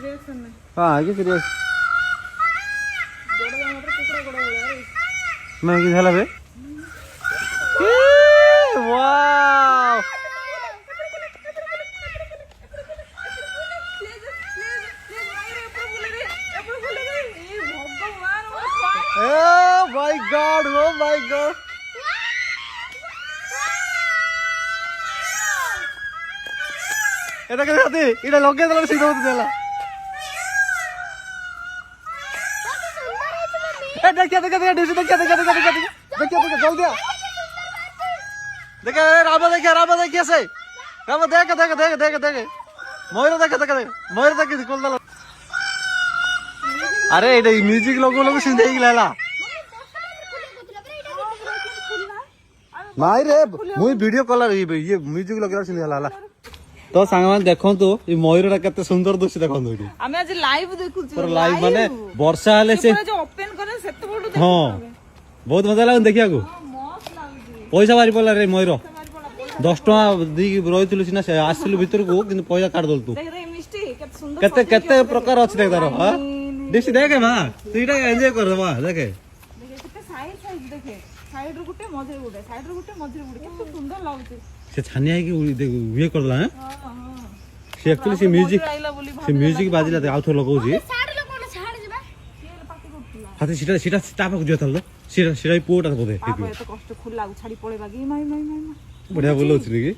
Reaction नहीं हां किसी रिएक्शन गोड़ मटर कुकड़ा गोड़ बोला मैं कि झाला बे wow Oh my god, oh my god. এটা কে সাথে এটা লগে দলা সিধা হতে দেলা এ দেখিয়া ডিসি দেখিয়া জলদি আ দেখে রাবা দেখিয়াছে রাবা দেখে ময়ূর দেখে ময়ূর দেখে কোন দলা আরে এটা মিউজিক লোগো সিধা হই গেলা ନାଇଁ ରେ ମୁଇଁ ଭିଡିଓ କଲା ଇଏ ମ୍ୟୁଜିକ ଲଗେଇଲା ସିଲି ହେଲା ତ ସାଙ୍ଗମାନେ ଦେଖନ୍ତୁ ଏ ମୟୂରଟା କେତେ ସୁନ୍ଦର ଦୁସି ଦେଖନ୍ତୁ ଏଠି ଆମେ ଆଜି ଲାଇଭ ଦେଖୁଛୁ ପୁରା ଲାଇଭ ମାନେ ବର୍ଷା ହେଲେ ସେ ଯୋଉ ଓପନ କରେ ସେତେ ବଡ ଦେଖୁ ହଁ ବହୁତ ମଜା ଲାଗୁନି ଦେଖିବାକୁ ମସ୍ତ ଲାଗୁଛି ପଇସା ବାହାରି ପଡିଲା ରେ ମୟୂର 10 ଟଙ୍କା ଦେଇକି ରହିଥିଲୁ ସିନା ସେ ଆସିଲୁ ଭିତରକୁ କିନ୍ତୁ ପଇସା କାଢି ଦଲୁ ତୁ ଦେଖ ଦେଖ ମିଷ୍ଟି କେତେ ସୁନ୍ଦର କେତେ ପ୍ରକାର ଅଛି ଦେଖ ତାର ଡିସି ଦେଖେ ମା ତୁ ଏଇଟା ଏନ୍ଜୟ କର ମା ଦେଖେ ଦେଖ କେତେ ସାଇଜ ଦେଖେ ସାଇଡ ରୁ ଗୋଟେ ମଝିରେ ଗୋଟେ କେତେ ସୁନ୍ଦର ଲାଗୁଛି ସେ ଛାନିଆ ହେଇକି ଇଏ କରିଦେଲା ହଁ ସେ ଆକ୍ଚୁଆଲି ସେ ମ୍ୟୁଜିକ ବାଜିଲା ଆଉ ଥରେ ଲଗାଉଛି ହାତେ ସେଟା ତା ପାଖକୁ ଯିବ ତାହେଲେ ସେଟା ପୁଅଟା ବୋଧେ ଏତେ କଷ୍ଟ ଖୋଲା ଛାଡି ପଳେଇବା କି ମାଇ ବଢିଆ ବୋଲଉଛି କି